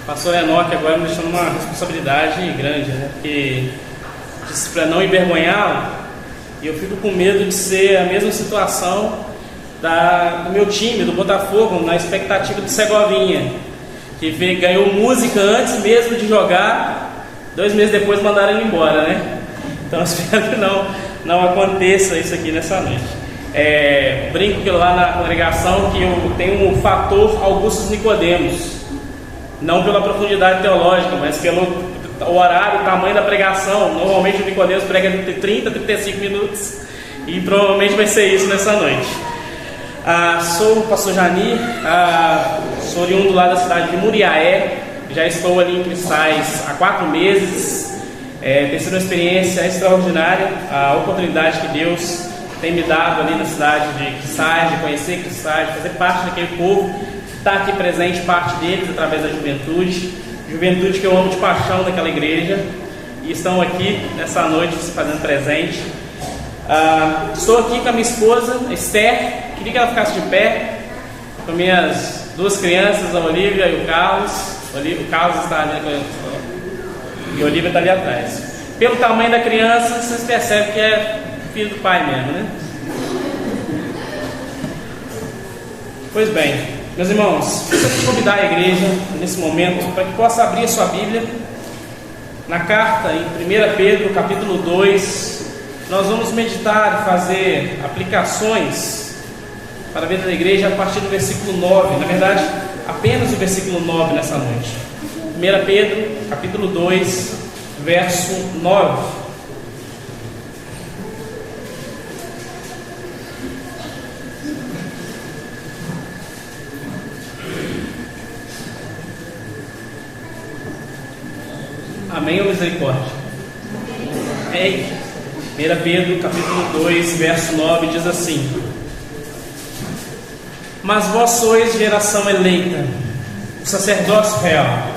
O pastor Enoque agora me deixou numa responsabilidade grande, né? Porque disse para não envergonhá-lo, e eu fico com medo de ser a mesma situação do meu time, do Botafogo, na expectativa do Segovinha, que ganhou música antes mesmo de jogar, 2 meses depois mandaram ele embora, né? Então eu espero que não aconteça isso aqui nessa noite. Brinco que lá na congregação que eu tenho um fator Augustus Nicodemos, não pela profundidade teológica, mas pelo horário, o tamanho da pregação. Normalmente o Nicodemos prega de 30 a 35 minutos, e provavelmente vai ser isso nessa noite. Sou o pastor Jani, sou oriundo lá da cidade de Muriaé, já estou ali em Cristais há 4 meses. Tem sido uma experiência extraordinária, a oportunidade que Deus tem me dado ali na cidade de Cristais, de conhecer Cristais, de fazer parte daquele povo que está aqui presente, parte deles através da juventude que eu amo de paixão daquela igreja, e estão aqui nessa noite se fazendo presente. Estou aqui com a minha esposa Esther. Queria que ela ficasse de pé, com minhas 2 crianças, a Olivia e o Carlos. O Carlos está ali e a Olivia está ali atrás. Pelo tamanho da criança, vocês percebem que é filho do pai mesmo, né? Pois bem, meus irmãos, eu quero convidar a igreja nesse momento para que possa abrir a sua Bíblia na carta em 1 Pedro, capítulo 2. Nós vamos meditar e fazer aplicações para a vida da igreja a partir do versículo 9. Na verdade, apenas o versículo 9 nessa noite. 1 Pedro, capítulo 2, verso 9. Amém ou misericórdia? Amém. 1 Pedro, capítulo 2, verso 9, diz assim: Mas vós sois geração eleita, o sacerdócio real,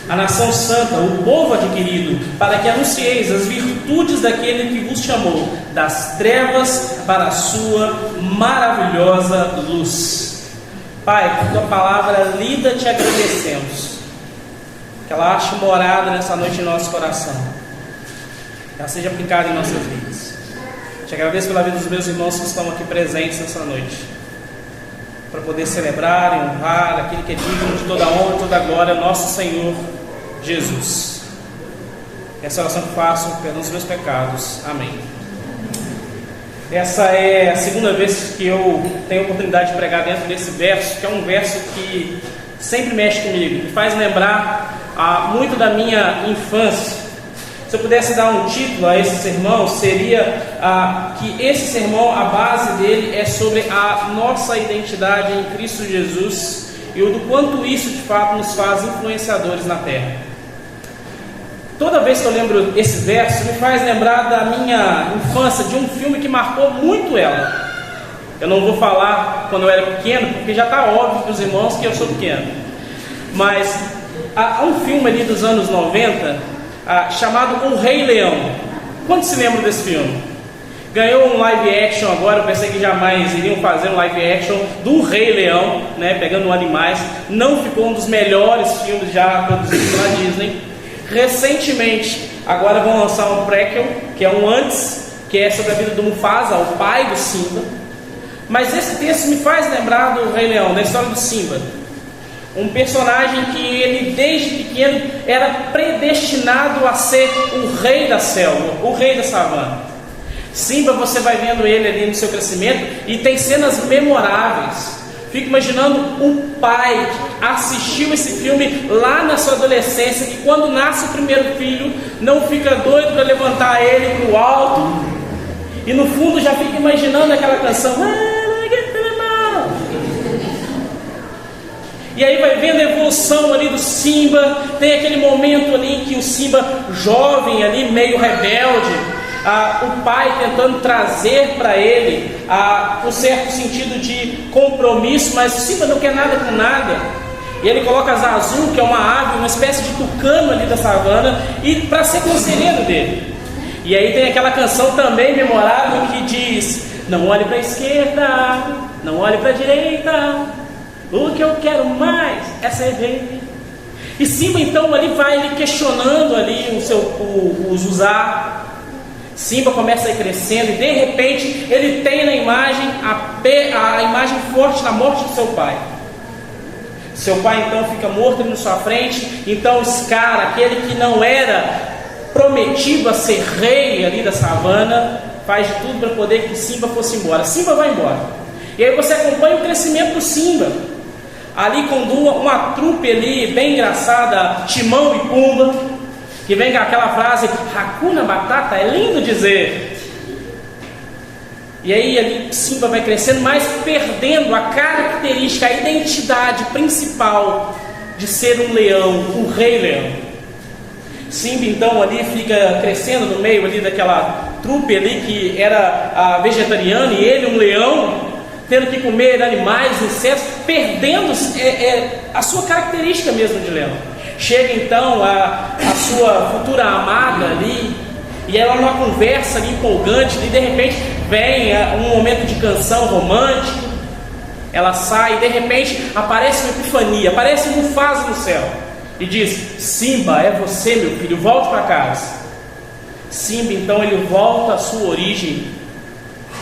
a nação santa, o povo adquirido, para que anuncieis as virtudes daquele que vos chamou das trevas para a sua maravilhosa luz. Pai, por tua palavra lida te agradecemos, que ela ache morada nessa noite em nosso coração, que ela seja aplicada em nossas vidas. Te agradeço pela vida dos meus irmãos que estão aqui presentes nessa noite, para poder celebrar e honrar aquele que é digno de toda a honra e toda a glória, nosso Senhor Jesus. Essa oração que faço, perdão dos meus pecados. Amém. Essa é a 2ª vez que eu tenho a oportunidade de pregar dentro desse verso, que é um verso que sempre mexe comigo, me faz lembrar muito da minha infância. Se eu pudesse dar um título a esse sermão, seria que esse sermão, a base dele é sobre a nossa identidade em Cristo Jesus e o do quanto isso de fato nos faz influenciadores na terra. Toda vez que eu lembro esse verso, me faz lembrar da minha infância, de um filme que marcou muito ela. Eu não vou falar quando eu era pequeno, porque já está óbvio para os irmãos que eu sou pequeno, mas há um filme ali dos anos 90, chamado O Rei Leão. Quantos se lembram desse filme? Ganhou um live action agora. Eu pensei que jamais iriam fazer um live action do Rei Leão, né, pegando animais. Não ficou um dos melhores filmes já produzidos pela Disney. Recentemente, agora vão lançar um prequel, que é um antes, que é sobre a vida do Mufasa, o pai do Simba. Mas esse texto me faz lembrar do Rei Leão, da história do Simba. Um personagem que ele desde pequeno era predestinado a ser o rei da selva, o rei da savana. Simba, você vai vendo ele ali no seu crescimento e tem cenas memoráveis. Fico imaginando um pai que assistiu esse filme lá na sua adolescência, que quando nasce o primeiro filho não fica doido para levantar ele para o alto, e no fundo já fica imaginando aquela canção. E aí vai vendo a evolução ali do Simba. Tem aquele momento ali em que o Simba, jovem ali, meio rebelde, o pai tentando trazer para ele um certo sentido de compromisso, mas o Simba não quer nada com nada. E ele coloca Zazu, que é uma ave, uma espécie de tucano ali da savana, e para ser conselheiro dele. E aí tem aquela canção também memorável que diz: não olhe para a esquerda, não olhe para a direita, o que eu quero mais é ser rei. E Simba então ali vai questionando ali o Zuzá. Simba começa a ir crescendo e de repente ele tem na imagem a imagem forte na morte de seu pai. Seu pai então fica morto ali na sua frente. Então Scar, aquele que não era prometido a ser rei ali da savana, faz de tudo para poder que Simba fosse embora. Simba vai embora. E aí você acompanha o crescimento do Simba. Ali com uma trupe ali bem engraçada, Timão e Pumba, que vem com aquela frase Hakuna Matata, é lindo dizer. E aí ali Simba vai crescendo, mas perdendo a característica, a identidade principal de ser um leão, um rei leão. Simba então ali fica crescendo no meio ali daquela trupe ali que era vegetariana e ele um leão, tendo que comer animais, insetos, perdendo a sua característica mesmo de leão. Chega então a sua futura amada ali, e ela numa conversa ali empolgante, e de repente vem um momento de canção romântico, ela sai e de repente aparece uma epifania, aparece um Mufasa no céu, e diz: Simba, é você meu filho, volte para casa. Simba então ele volta à sua origem,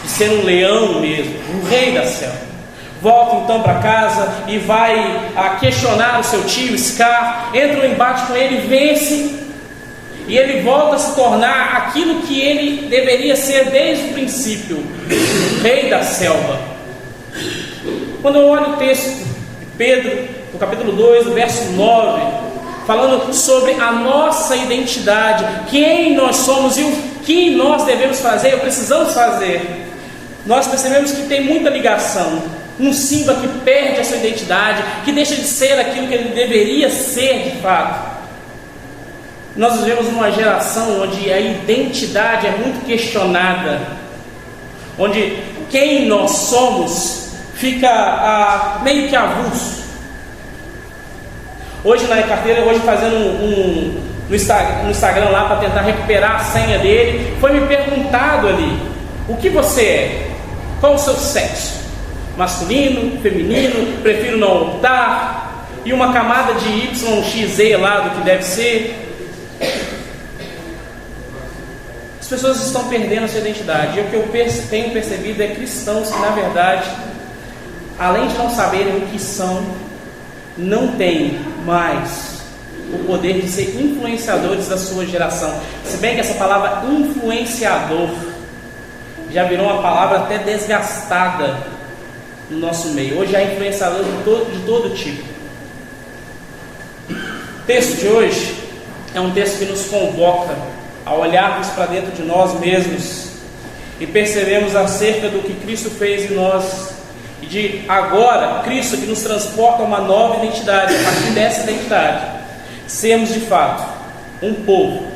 de ser um leão mesmo, um rei da selva. Volta então para casa e vai questionar o seu tio Scar, entra no embate com ele, vence, e ele volta a se tornar aquilo que ele deveria ser desde o princípio, o rei da selva. Quando eu olho o texto de Pedro, no capítulo 2, no verso 9, falando sobre a nossa identidade, quem nós somos e o que nós devemos fazer, ou precisamos fazer, nós percebemos que tem muita ligação. Um Simba que perde a sua identidade, que deixa de ser aquilo que ele deveria ser de fato. Nós vivemos numa geração onde a identidade é muito questionada, onde quem nós somos fica meio que avulso. Hoje na carteira, fazendo no Instagram lá para tentar recuperar a senha dele, foi me perguntado ali: o que você é? Qual o seu sexo? Masculino, feminino, prefiro não optar, e uma camada de YXZ lá do que deve ser. As pessoas estão perdendo a sua identidade, e o que eu tenho percebido é cristãos que na verdade, além de não saberem o que são, não têm mais o poder de ser influenciadores da sua geração. Se bem que essa palavra influenciador já virou uma palavra até desgastada no nosso meio. Hoje há influenciadores de todo tipo. O texto de hoje é um texto que nos convoca a olharmos para dentro de nós mesmos e percebemos acerca do que Cristo fez em nós, e de agora Cristo que nos transporta a uma nova identidade. A partir dessa identidade, sermos de fato um povo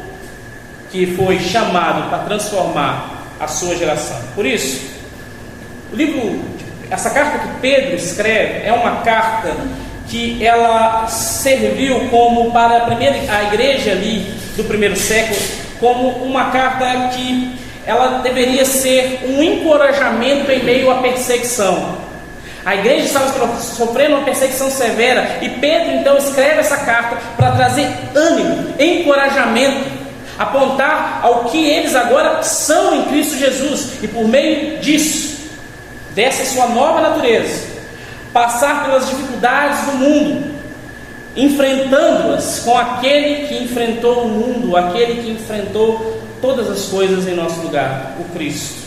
que foi chamado para transformar a sua geração. Por isso, essa carta que Pedro escreve é uma carta que ela serviu como para a igreja ali do primeiro século, como uma carta que ela deveria ser um encorajamento em meio à perseguição. A igreja estava sofrendo uma perseguição severa, e Pedro então escreve essa carta para trazer ânimo, encorajamento, apontar ao que eles agora são em Cristo Jesus, e por meio disso, dessa sua nova natureza, passar pelas dificuldades do mundo, enfrentando-as com aquele que enfrentou o mundo, aquele que enfrentou todas as coisas em nosso lugar, o Cristo.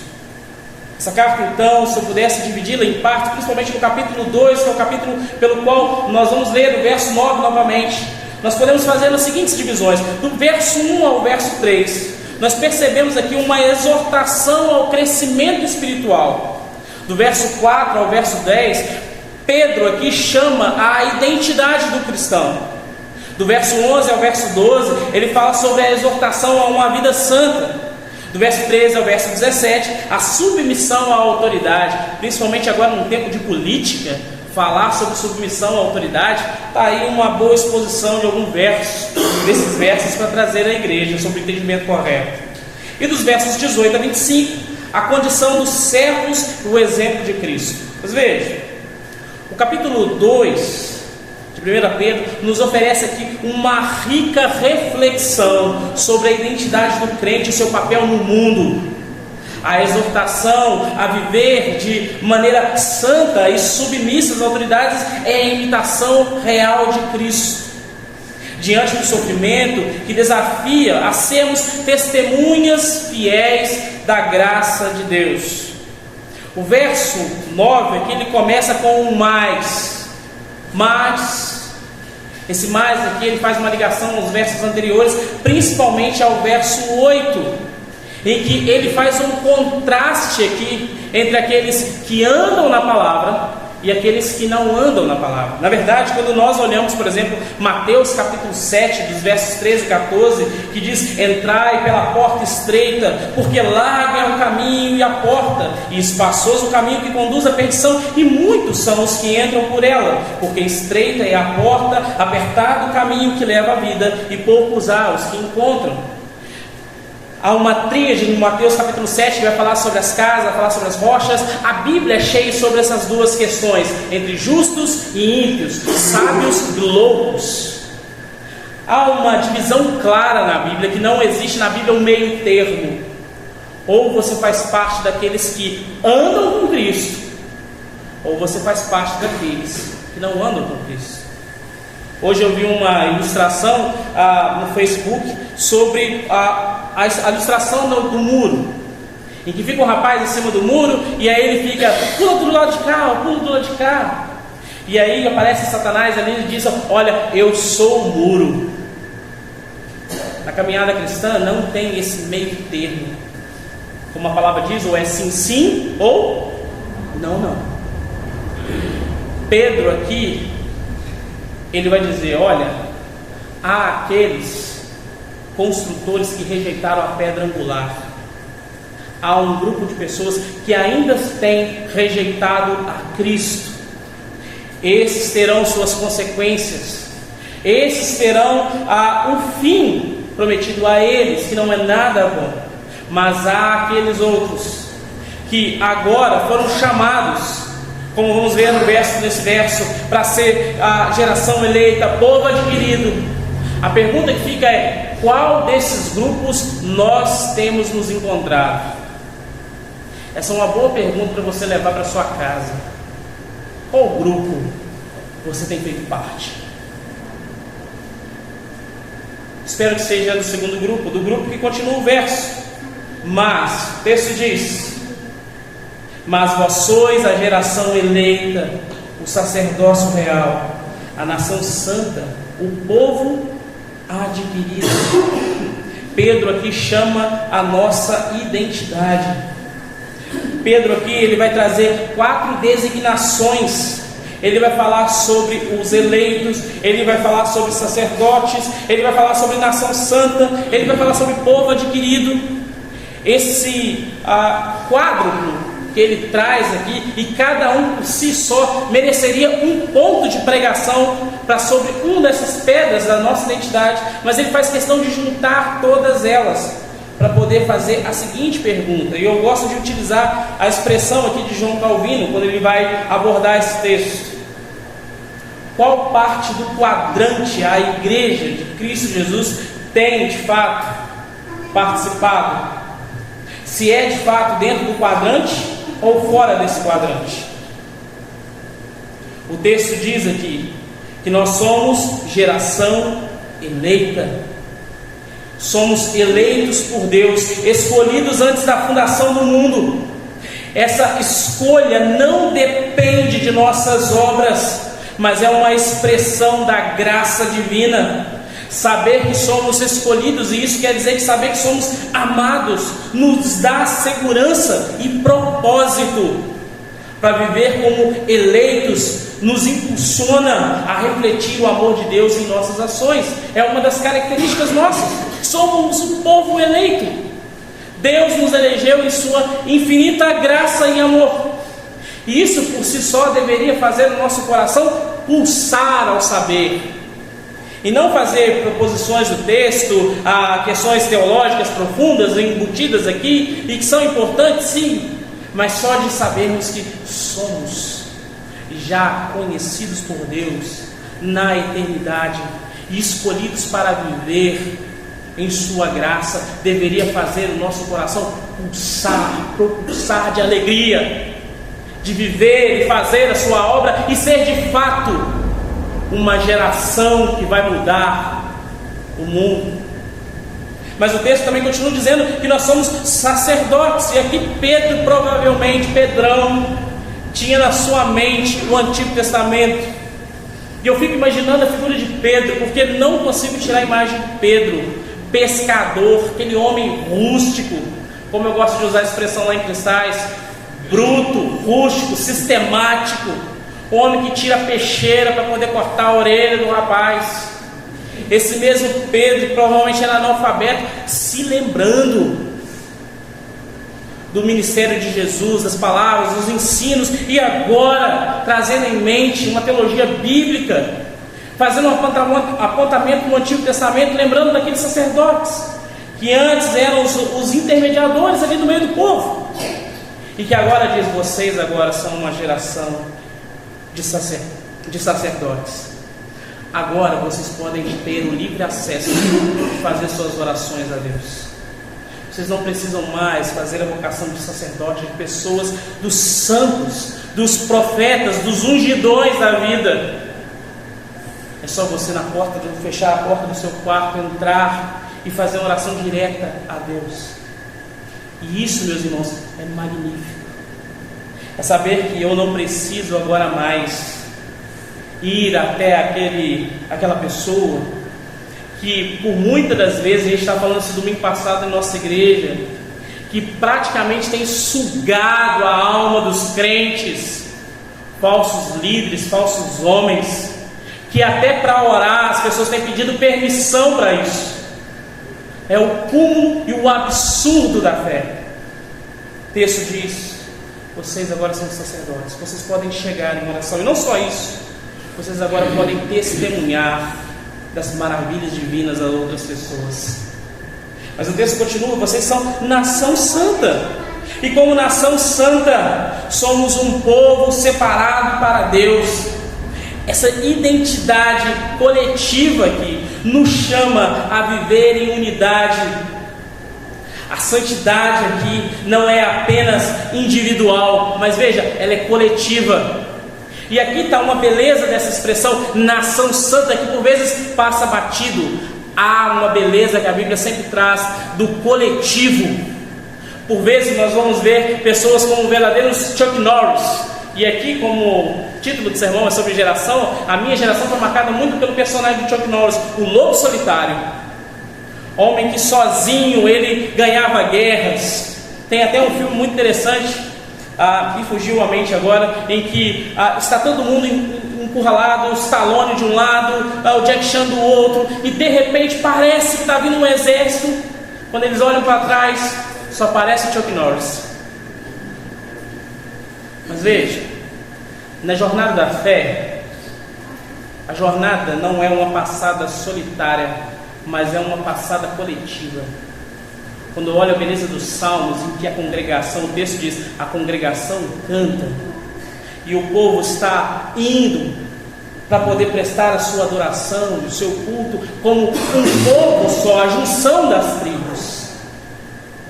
Essa carta então, se eu pudesse dividi-la em partes, principalmente no capítulo 2, que é o capítulo pelo qual nós vamos ler o verso 9 novamente, nós podemos fazer as seguintes divisões: do verso 1 ao verso 3, nós percebemos aqui uma exortação ao crescimento espiritual. Do verso 4 ao verso 10, Pedro aqui chama a identidade do cristão. Do verso 11 ao verso 12, ele fala sobre a exortação a uma vida santa. Do verso 13 ao verso 17, a submissão à autoridade, principalmente agora num tempo de política, falar sobre submissão à autoridade, está aí uma boa exposição de algum verso, desses versos, para trazer à igreja sobre o entendimento correto. E dos versos 18 a 25, a condição dos servos, o exemplo de Cristo. Mas veja, o capítulo 2 de 1 Pedro, nos oferece aqui uma rica reflexão sobre a identidade do crente e seu papel no mundo. A exortação a viver de maneira santa e submissa às autoridades é a imitação real de Cristo. Diante do sofrimento que desafia a sermos testemunhas fiéis da graça de Deus. O verso 9 aqui ele começa com um mais. Esse mais aqui ele faz uma ligação aos versos anteriores, principalmente ao verso 8. Em que ele faz um contraste aqui entre aqueles que andam na palavra e aqueles que não andam na palavra. Na verdade, quando nós olhamos, por exemplo, Mateus capítulo 7, dos versos 13 e 14, que diz: entrai pela porta estreita, porque largo é o caminho e a porta, e espaçoso o caminho que conduz à perdição, e muitos são os que entram por ela, porque estreita é a porta, apertado o caminho que leva à vida, e poucos há os que encontram. Há uma tríade no Mateus capítulo 7 que vai falar sobre as casas, vai falar sobre as rochas. A Bíblia é cheia sobre essas duas questões, entre justos e ímpios, sábios e loucos. Há uma divisão clara na Bíblia, que não existe na Bíblia um meio termo. Ou você faz parte daqueles que andam com Cristo, ou você faz parte daqueles que não andam com Cristo. Hoje eu vi uma ilustração no Facebook sobre a ilustração do muro, em que fica um rapaz em cima do muro, e aí ele fica: pula do lado de cá, pula do lado de cá. E aí aparece Satanás ali e diz: olha, eu sou o muro. Na caminhada cristã não tem esse meio termo. Como a palavra diz, ou é sim, sim, ou não, não. Pedro aqui, ele vai dizer: olha, há aqueles construtores que rejeitaram a pedra angular. Há um grupo de pessoas que ainda têm rejeitado a Cristo. Esses terão suas consequências. Esses terão um fim prometido a eles, que não é nada bom. Mas há aqueles outros que agora foram chamados, como vamos ver nesse verso, para ser a geração eleita, povo adquirido. A pergunta que fica é: qual desses grupos nós temos nos encontrado? Essa é uma boa pergunta para você levar para sua casa. Qual grupo você tem feito parte? Espero que seja do segundo grupo, do grupo que continua o verso. Mas, o texto diz: mas vós sois a geração eleita, o sacerdócio real, a nação santa, o povo adquirido. Pedro aqui chama a nossa identidade. Pedro aqui ele vai trazer 4 designações. Ele vai falar sobre os eleitos, ele vai falar sobre sacerdotes, ele vai falar sobre nação santa, ele vai falar sobre povo adquirido. Esse quádruplo que ele traz aqui, e cada um por si só mereceria um ponto de pregação para sobre uma dessas pedras da nossa identidade, mas ele faz questão de juntar todas elas para poder fazer a seguinte pergunta. E eu gosto de utilizar a expressão aqui de João Calvino quando ele vai abordar esse texto: qual parte do quadrante a igreja de Cristo Jesus tem de fato participado? Se é de fato dentro do quadrante ou fora desse quadrante? O texto diz aqui que nós somos geração eleita. Somos eleitos por Deus, escolhidos antes da fundação do mundo. Essa escolha não depende de nossas obras, mas é uma expressão da graça divina. Saber que somos escolhidos, e isso quer dizer que saber que somos amados, nos dá segurança e propósito para viver como eleitos, nos impulsiona a refletir o amor de Deus em nossas ações. É uma das características nossas. Somos o povo eleito. Deus nos elegeu em sua infinita graça e amor. E isso por si só deveria fazer o nosso coração pulsar ao saber. E não fazer proposições do texto, questões teológicas profundas, embutidas aqui, e que são importantes sim, mas só de sabermos que somos já conhecidos por Deus, na eternidade e escolhidos para viver em sua graça, deveria fazer o nosso coração propulsar de alegria, de viver e fazer a sua obra e ser de fato uma geração que vai mudar o mundo. Mas o texto também continua dizendo que nós somos sacerdotes, e aqui Pedro, provavelmente Pedrão, tinha na sua mente o Antigo Testamento, e eu fico imaginando a figura de Pedro, porque não consigo tirar a imagem de Pedro, pescador, aquele homem rústico, como eu gosto de usar a expressão lá em Cristais, bruto, rústico, sistemático, homem que tira a peixeira para poder cortar a orelha do rapaz. Esse mesmo Pedro provavelmente era analfabeto, se lembrando do ministério de Jesus, das palavras, dos ensinos, e agora trazendo em mente uma teologia bíblica, fazendo um apontamento no Antigo Testamento, lembrando daqueles sacerdotes que antes eram os intermediadores ali no meio do povo, e que agora diz: vocês agora são uma geração de sacerdotes. Agora vocês podem ter o livre acesso de fazer suas orações a Deus. Vocês não precisam mais fazer a vocação de sacerdote, de pessoas, dos santos, dos profetas, dos ungidões da vida. É só você fechar a porta do seu quarto, entrar e fazer uma oração direta a Deus. E isso, meus irmãos, é magnífico. É saber que eu não preciso agora mais ir até aquela pessoa que por muitas das vezes, a gente está falando esse domingo passado em nossa igreja, que praticamente tem sugado a alma dos crentes, falsos líderes, falsos homens, que até para orar as pessoas têm pedido permissão para isso. É o cúmulo e o absurdo da fé. O texto diz: vocês agora são sacerdotes, vocês podem chegar em oração, e não só isso, vocês agora podem testemunhar das maravilhas divinas a outras pessoas. Mas o texto continua: vocês são nação santa, e como nação santa somos um povo separado para Deus. Essa identidade coletiva aqui nos chama a viver em unidade. A santidade aqui não é apenas individual, mas veja, ela é coletiva. E aqui está uma beleza dessa expressão, nação santa, que por vezes passa batido. Há uma beleza que a Bíblia sempre traz do coletivo. Por vezes nós vamos ver pessoas como verdadeiros Chuck Norris. E aqui, como título do sermão é sobre geração, a minha geração foi marcada muito pelo personagem de Chuck Norris, o lobo solitário. Homem que sozinho ele ganhava guerras. Tem até um filme muito interessante, me fugiu a mente agora, em que está todo mundo encurralado, o Stallone de um lado, o Jack Chan do outro, e de repente parece que está vindo um exército. Quando eles olham para trás, só aparece o Chuck Norris. Mas veja, na jornada da fé, a jornada não é uma passada solitária, mas é uma passada coletiva. Quando eu olho a beleza dos salmos, em que a congregação, o texto diz, a congregação canta, e o povo está indo para poder prestar a sua adoração, o seu culto, como um povo só, a junção das tribos.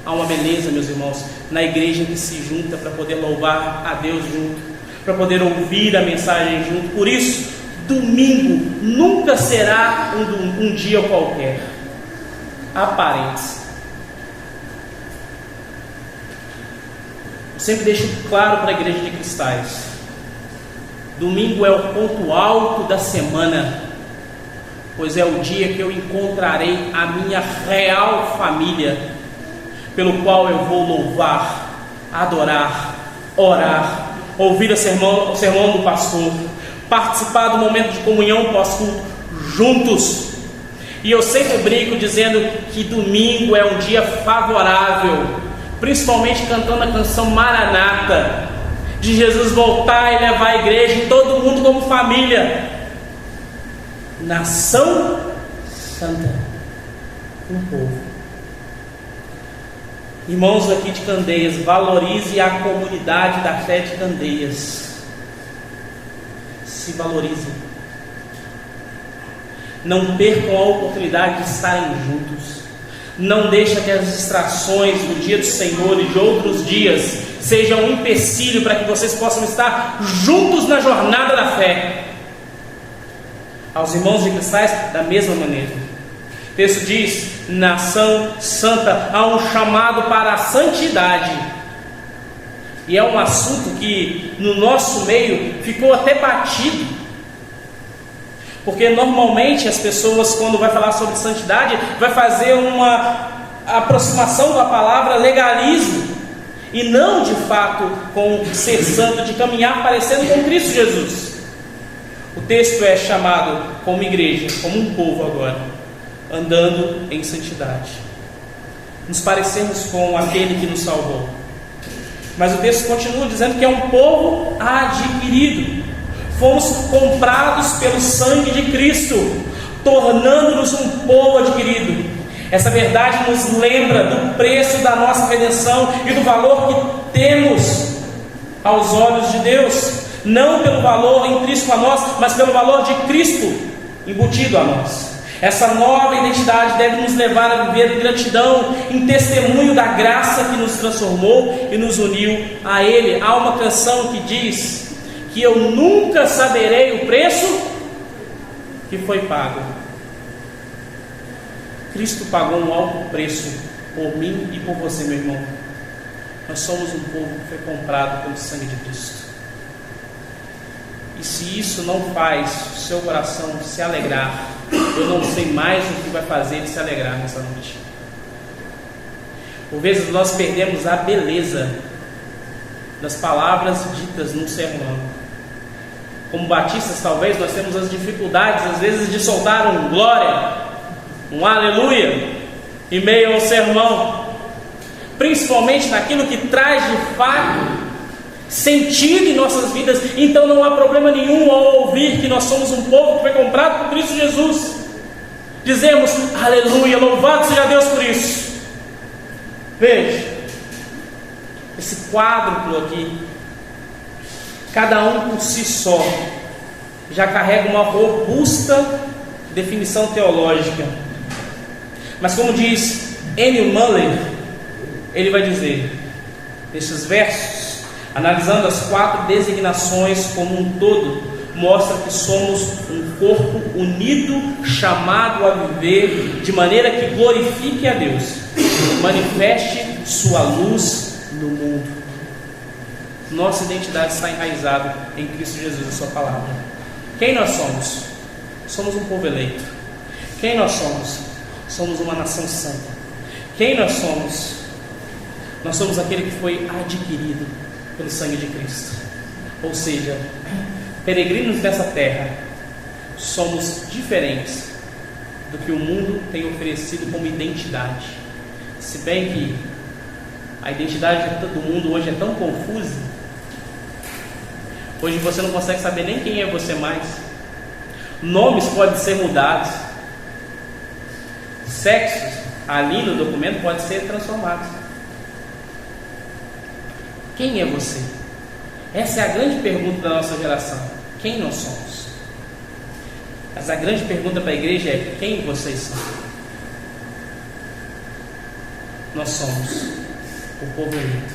Há uma beleza, meus irmãos, na igreja que se junta para poder louvar a Deus junto, para poder ouvir a mensagem junto. Por isso, domingo nunca será um dia qualquer. Aparente. Eu sempre deixo claro para a igreja de Cristais: domingo é o ponto alto da semana, pois é o dia que eu encontrarei a minha real família, pelo qual eu vou louvar, adorar, orar, ouvir o sermão do pastor, participar do momento de comunhão pós-culto juntos. E eu sempre brinco dizendo que domingo é um dia favorável, principalmente cantando a canção Maranata, de Jesus voltar e levar a igreja e todo mundo como família. Nação santa, um povo. Irmãos aqui de Candeias, valorize a comunidade da fé de Candeias. Se valorize. Não percam a oportunidade de estarem juntos. Não deixem que as distrações do dia do Senhor e de outros dias sejam um empecilho para que vocês possam estar juntos na jornada da fé. Aos irmãos de cristais, da mesma maneira. O texto diz: nação santa, há um chamado para a santidade. E é um assunto que no nosso meio ficou até batido, porque normalmente as pessoas, quando vai falar sobre santidade, vai fazer uma aproximação da palavra legalismo, e não de fato com ser santo, de caminhar parecendo com Cristo Jesus. O texto é chamado como igreja, como um povo agora, andando em santidade, nos parecemos com aquele que nos salvou. Mas o texto continua dizendo que é um povo adquirido. Fomos comprados pelo sangue de Cristo, tornando-nos um povo adquirido. Essa verdade nos lembra do preço da nossa redenção e do valor que temos aos olhos de Deus. Não pelo valor intrínseco a nós, mas pelo valor de Cristo embutido a nós. Essa nova identidade deve nos levar a viver gratidão em testemunho da graça que nos transformou e nos uniu a Ele. Há uma canção que diz que eu nunca saberei o preço que foi pago. Cristo pagou um alto preço por mim e por você, meu irmão. Nós somos um povo que foi comprado pelo sangue de Cristo. E se isso não faz o seu coração se alegrar, eu não sei mais o que vai fazer ele se alegrar nessa noite. Por vezes nós perdemos a beleza das palavras ditas num sermão. Como batistas, talvez nós temos as dificuldades às vezes de soltar um glória, um aleluia em meio ao sermão, principalmente naquilo que traz de fato sentido em nossas vidas. Então não há problema nenhum ao ouvir que nós somos um povo que foi comprado por Cristo Jesus. Dizemos aleluia, louvado seja Deus por isso. Veja, esse quádruplo aqui, cada um por si só, já carrega uma robusta definição teológica. Mas como diz Emil Muller, ele vai dizer, nesses versos, analisando as 4 designações como um todo, mostra que somos um corpo unido, chamado a viver de maneira que glorifique a Deus, manifeste sua luz no mundo. Nossa identidade está enraizada em Cristo Jesus, a sua palavra. Quem nós somos? Somos um povo eleito. Quem nós somos? Somos uma nação santa. Quem nós somos? Nós somos aquele que foi adquirido pelo sangue de Cristo. Ou seja, peregrinos dessa terra, somos diferentes do que o mundo tem oferecido como identidade. Se bem que a identidade do mundo hoje é tão confusa, hoje você não consegue saber nem quem é você mais. Nomes podem ser mudados, sexos ali no documento podem ser transformados. Quem é você? Essa é a grande pergunta da nossa geração. Quem nós somos? Mas a grande pergunta para a igreja é: quem vocês são? Nós somos o povo eleito,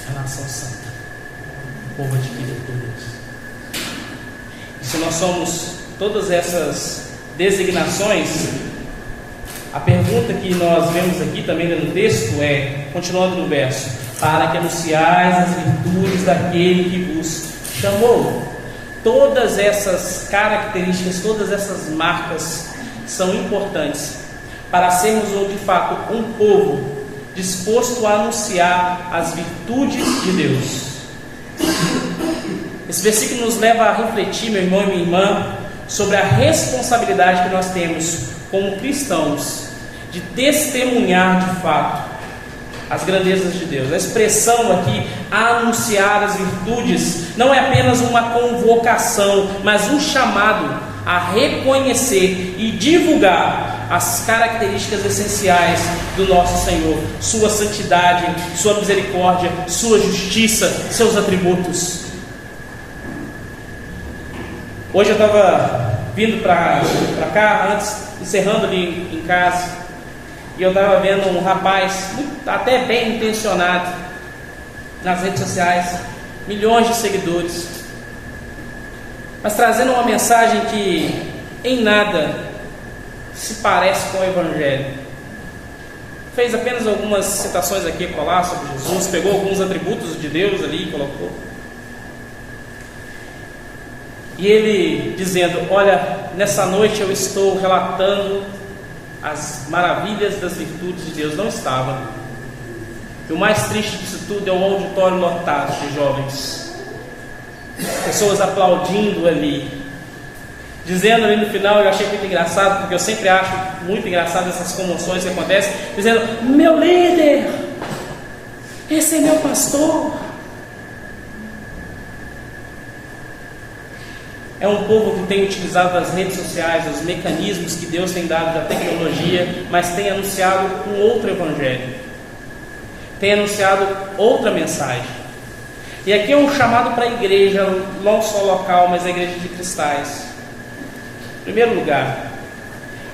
a nação santa, o povo adquirido por Deus. E se nós somos todas essas designações, a pergunta que nós vemos aqui também no texto é, continuando no verso: para que anunciais as virtudes daquele que vos chamou. Todas essas características, todas essas marcas são importantes para sermos de fato um povo disposto a anunciar as virtudes de Deus. Esse versículo nos leva a refletir, meu irmão e minha irmã, sobre a responsabilidade que nós temos como cristãos de testemunhar de fato as grandezas de Deus. A expressão aqui, anunciar as virtudes, não é apenas uma convocação, mas um chamado a reconhecer e divulgar as características essenciais do nosso Senhor: sua santidade, sua misericórdia, sua justiça, seus atributos. Hoje eu estava vindo para cá, antes, encerrando ali em casa, e eu estava vendo um rapaz, até bem intencionado, nas redes sociais, milhões de seguidores, mas trazendo uma mensagem que em nada se parece com o Evangelho. Fez apenas algumas citações aqui e colar sobre Jesus, pegou alguns atributos de Deus ali e colocou. E ele dizendo: olha, nessa noite eu estou relatando as maravilhas das virtudes de Deus. Não estava. E o mais triste disso tudo é o auditório lotado de jovens, pessoas aplaudindo ali, dizendo ali no final, eu achei muito engraçado, porque eu sempre acho muito engraçado essas comoções que acontecem, dizendo: meu líder, esse é meu pastor. É um povo que tem utilizado as redes sociais, os mecanismos que Deus tem dado da tecnologia, mas tem anunciado um outro evangelho, tem anunciado outra mensagem. E aqui é um chamado para a igreja, não só local, mas a igreja de cristais. Em primeiro lugar,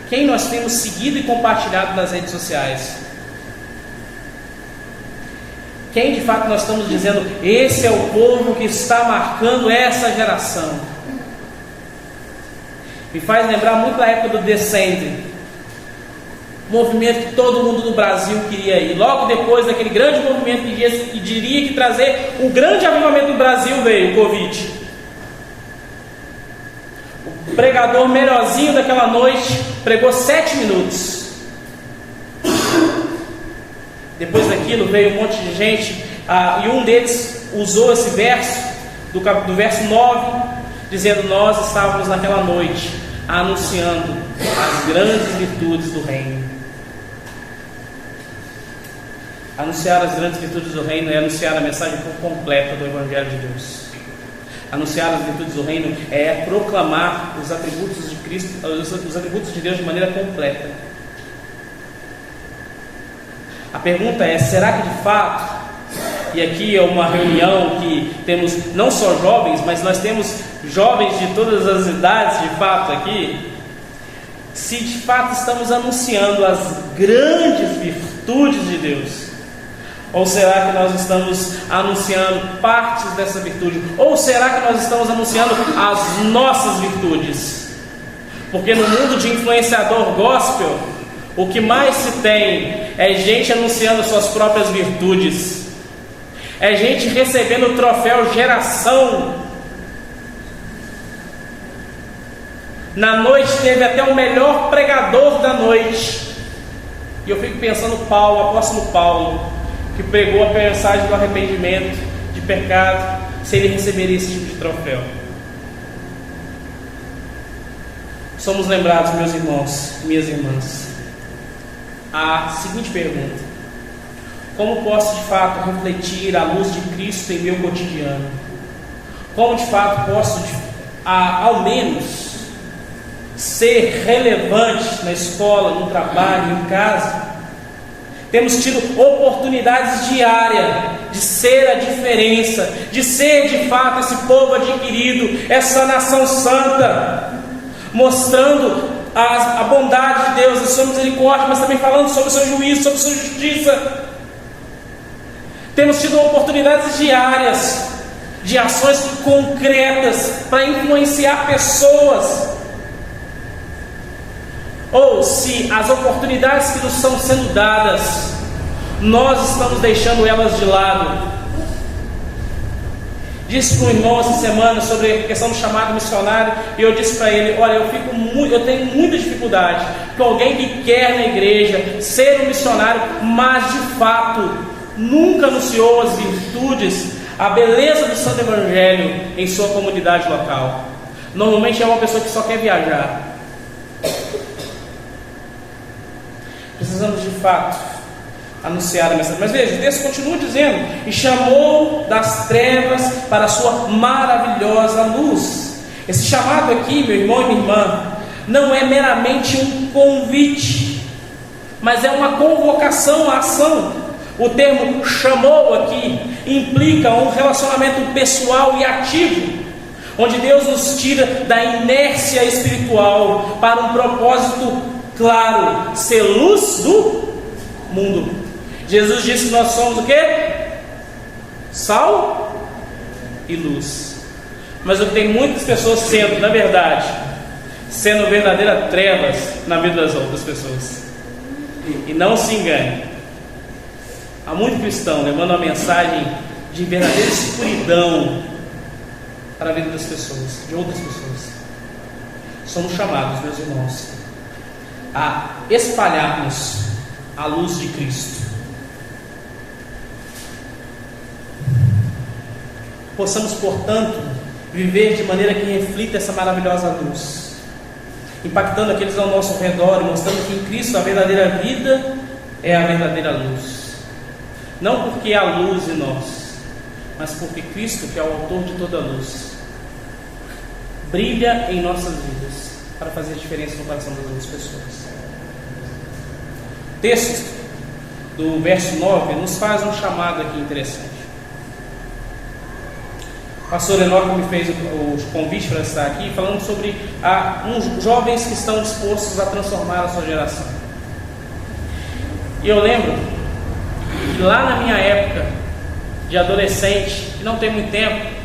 quem nós temos seguido e compartilhado nas redes sociais? Quem de fato nós estamos dizendo: esse é o povo que está marcando essa geração? Me faz lembrar muito da época do Descending, movimento que todo mundo no Brasil queria ir. Logo depois daquele grande movimento que diria que trazer o grande avivamento do Brasil, veio o Covid. O pregador melhorzinho daquela noite pregou 7 minutos. Depois daquilo veio um monte de gente, e um deles usou esse verso do verso 9, dizendo: nós estávamos naquela noite anunciando as grandes virtudes do reino. Anunciar as grandes virtudes do reino é anunciar a mensagem completa do Evangelho de Deus. Anunciar as virtudes do reino é proclamar os atributos de Cristo, os atributos de Deus de maneira completa. A pergunta é: será que de fato, e aqui é uma reunião que temos não só jovens, mas nós temos jovens de todas as idades de fato aqui, se de fato estamos anunciando as grandes virtudes de Deus? Ou será que nós estamos anunciando partes dessa virtude? Ou será que nós estamos anunciando as nossas virtudes? Porque no mundo de influenciador gospel, o que mais se tem é gente anunciando suas próprias virtudes, é gente recebendo o troféu geração. Na noite teve até o melhor pregador da noite, e eu fico pensando Paulo, o apóstolo Paulo, que pregou a mensagem do arrependimento de pecado, se ele receberia esse tipo de troféu. Somos lembrados, meus irmãos e minhas irmãs, a seguinte pergunta: como posso de fato refletir a luz de Cristo em meu cotidiano? Como de fato posso, ao menos, ser relevante na escola, no trabalho, em casa? Temos tido oportunidades diárias de ser a diferença, de ser de fato esse povo adquirido, essa nação santa, mostrando a bondade de Deus, a sua misericórdia, mas também falando sobre o seu juízo, sobre a sua justiça. Temos tido oportunidades diárias de ações concretas para influenciar pessoas. Ou se as oportunidades que nos estão sendo dadas, nós estamos deixando elas de lado. Disse para um irmão essa semana sobre a questão do chamado missionário, e eu disse para ele: olha, eu tenho muita dificuldade com alguém que quer na igreja ser um missionário, mas de fato nunca anunciou as virtudes, a beleza do Santo Evangelho em sua comunidade local. Normalmente é uma pessoa que só quer viajar. Precisamos de fato anunciar a mensagem. Mas veja, o texto continua dizendo: e chamou das trevas para a sua maravilhosa luz. Esse chamado aqui, meu irmão e minha irmã, não é meramente um convite, mas é uma convocação à ação. O termo chamou aqui implica um relacionamento pessoal e ativo. onde Deus nos tira da inércia espiritual para um propósito claro, ser luz do mundo. Jesus disse que nós somos o quê? Sal e luz. Mas o que tem muitas pessoas sendo, na verdade, sendo verdadeiras trevas na vida das outras pessoas. E não se engane, há muito cristão levando uma mensagem de verdadeira escuridão para a vida das pessoas, de outras pessoas. Somos chamados, meus irmãos, a espalharmos a luz de Cristo. Possamos, portanto, viver de maneira que reflita essa maravilhosa luz, impactando aqueles ao nosso redor e mostrando que em Cristo a verdadeira vida é a verdadeira luz. Não porque há luz em nós, mas porque Cristo, que é o autor de toda a luz, brilha em nossas vidas para fazer diferença no coração das outras pessoas. O texto do verso 9 nos faz um chamado aqui interessante. O pastor Enoque me fez o convite para estar aqui, falando sobre uns jovens que estão dispostos a transformar a sua geração. E eu lembro que lá na minha época de adolescente, que não tem muito tempo,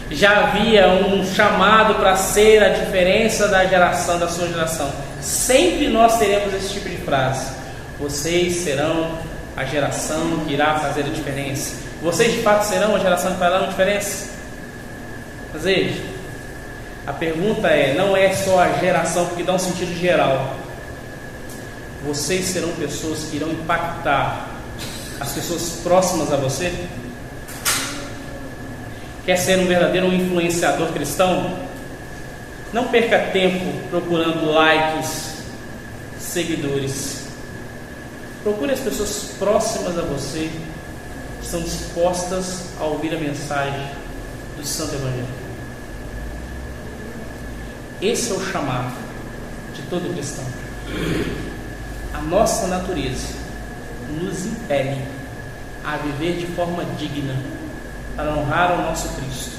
já havia um chamado para ser a diferença da geração, da sua geração. Sempre nós teremos esse tipo de frase: vocês serão a geração que irá fazer a diferença. Vocês de fato serão a geração que fará a diferença? Mas veja, a pergunta não é só a geração, porque dá um sentido geral. Vocês serão pessoas que irão impactar as pessoas próximas a você? Quer ser um verdadeiro influenciador cristão? Não perca tempo procurando likes, seguidores. Procure as pessoas próximas a você que estão dispostas a ouvir a mensagem do Santo Evangelho. Esse é o chamado de todo cristão. A nossa natureza nos impele a viver de forma digna para honrar o nosso Cristo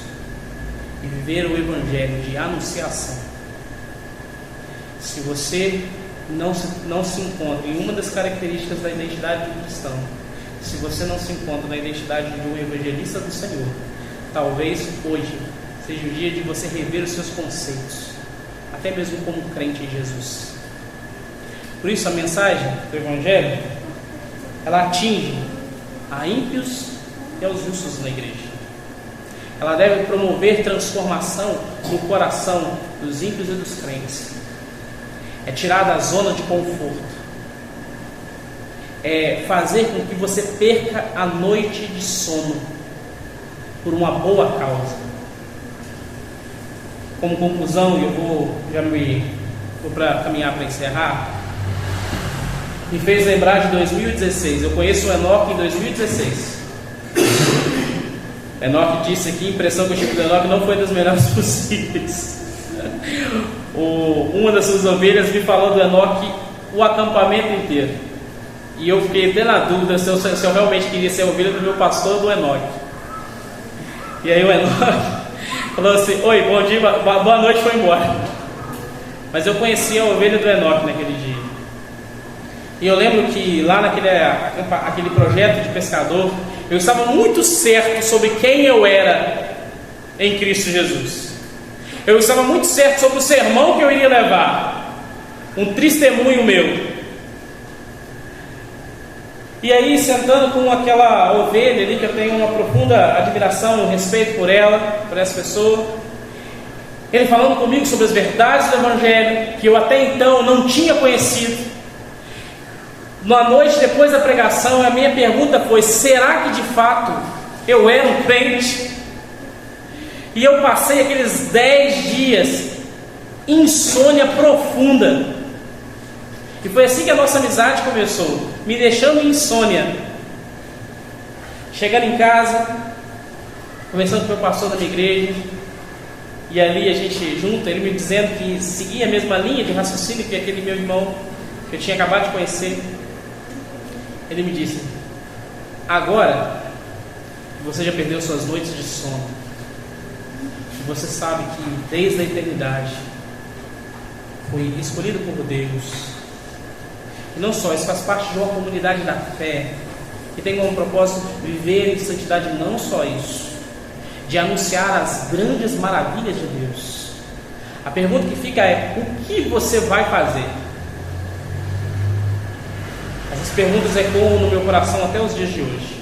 e viver o Evangelho de anunciação. Se você não se encontra em uma das características da identidade do cristão, se você não se encontra na identidade de um evangelista do Senhor, talvez hoje seja o dia de você rever os seus conceitos, até mesmo como crente em Jesus. Por isso a mensagem do Evangelho, ela atinge a ímpios e aos justos na igreja. Ela deve promover transformação no coração dos ímpios e dos crentes. É tirar da zona de conforto. É fazer com que você perca a noite de sono por uma boa causa. Como conclusão, eu vou caminhar para encerrar. Me fez lembrar de 2016. Eu conheço o Enoque em 2016. Enoque disse aqui, a impressão que eu tive do Enoque não foi das melhores possíveis. Uma das suas ovelhas me falou do Enoque o acampamento inteiro. E eu fiquei até na dúvida se eu realmente queria ser a ovelha do meu pastor ou do Enoque. E aí o Enoque falou assim: oi, bom dia, boa noite, foi embora. Mas eu conheci a ovelha do Enoque naquele dia. E eu lembro que lá naquele projeto de pescador, eu estava muito certo sobre quem eu era em Cristo Jesus. Eu estava muito certo sobre o sermão que eu iria levar, um testemunho meu. E aí, sentando com aquela ovelha ali, que eu tenho uma profunda admiração e respeito por ela, por essa pessoa, ele falando comigo sobre as verdades do Evangelho, que eu até então não tinha conhecido. Na noite depois da pregação, a minha pergunta foi: será que de fato eu era um crente? E eu passei aqueles 10 dias insônia profunda. E foi assim que a nossa amizade começou, me deixando em insônia. Chegando em casa, conversando com o pastor da minha igreja, e ali a gente junto, ele me dizendo que seguia a mesma linha de raciocínio que aquele meu irmão que eu tinha acabado de conhecer. Ele me disse: agora que você já perdeu suas noites de sono, você sabe que desde a eternidade foi escolhido por Deus. E não só, isso faz parte de uma comunidade da fé que tem como propósito viver em santidade, não só isso, de anunciar as grandes maravilhas de Deus. A pergunta que fica é: o que você vai fazer? Essas perguntas ecoam no meu coração até os dias de hoje.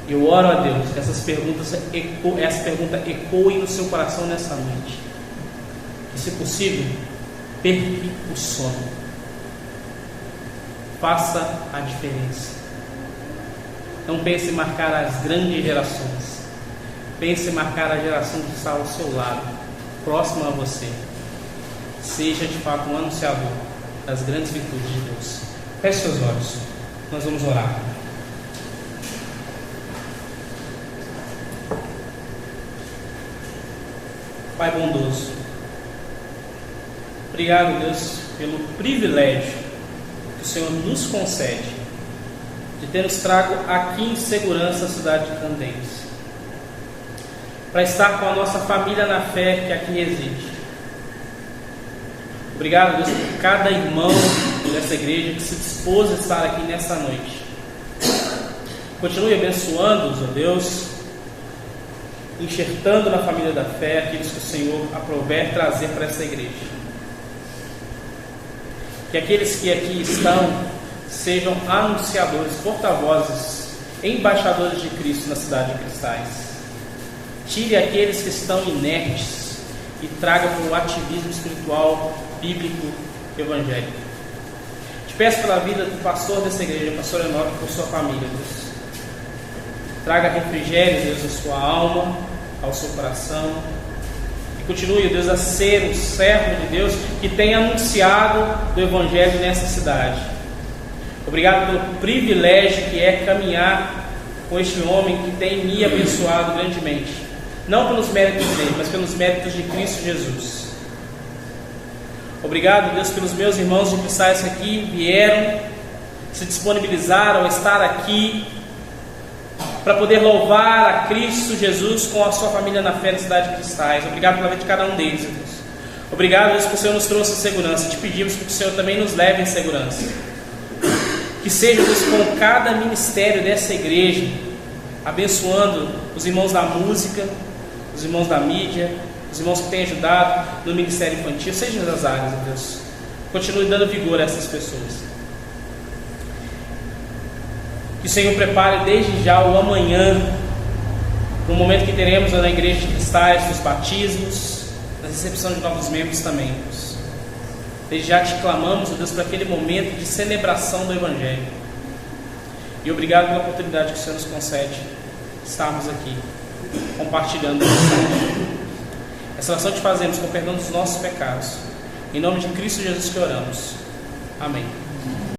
Eu oro a Deus que essa pergunta ecoe no seu coração nessa noite. E, se possível, perca o sono. Faça a diferença. Não pense em marcar as grandes gerações. Pense em marcar a geração que está ao seu lado, próxima a você. Seja de fato um anunciador das grandes virtudes de Deus. Feche seus olhos. Nós vamos orar. Pai bondoso, obrigado, Deus, pelo privilégio que o Senhor nos concede de ter nos trago aqui em segurança a cidade de Candeias, para estar com a nossa família na fé que aqui reside. Obrigado, Deus, por cada irmão dessa igreja que se dispôs a estar aqui nessa noite. Continue abençoando-os, ó Deus, enxertando na família da fé aqueles que o Senhor aprouver trazer para essa igreja. Que aqueles que aqui estão sejam anunciadores, porta-vozes, embaixadores de Cristo na cidade de Cristais. Tire aqueles que estão inertes e traga para o ativismo espiritual, bíblico, evangélico. Te peço pela vida do pastor dessa igreja, pastor Enoque, por sua família, Deus. Traga refrigério, Deus, à sua alma, ao seu coração. E continue, Deus, a ser o servo de Deus que tem anunciado do Evangelho nessa cidade. Obrigado pelo privilégio que é caminhar com este homem que tem me abençoado grandemente. Não pelos méritos dele, mas pelos méritos de Cristo Jesus. Obrigado, Deus, pelos meus irmãos de Cristais que aqui vieram, se disponibilizaram a estar aqui para poder louvar a Cristo Jesus com a sua família na fé da cidade de Cristais. Obrigado pela vida de cada um deles, Deus. Obrigado, Deus, que o Senhor nos trouxe em segurança. Te pedimos que o Senhor também nos leve em segurança. Que seja, Deus, com cada ministério dessa igreja, abençoando os irmãos da música, os irmãos da mídia, os irmãos que têm ajudado no ministério infantil, seja nas áreas, Deus. Continue dando vigor a essas pessoas. Que o Senhor prepare desde já o amanhã, no momento que teremos na igreja de Cristais, nos batismos, na recepção de novos membros também, Deus. Desde já te clamamos, Deus, para aquele momento de celebração do Evangelho. E obrigado pela oportunidade que o Senhor nos concede de estarmos aqui, compartilhando essa oração te fazemos com o perdão dos nossos pecados. Em nome de Cristo Jesus que oramos. Amém.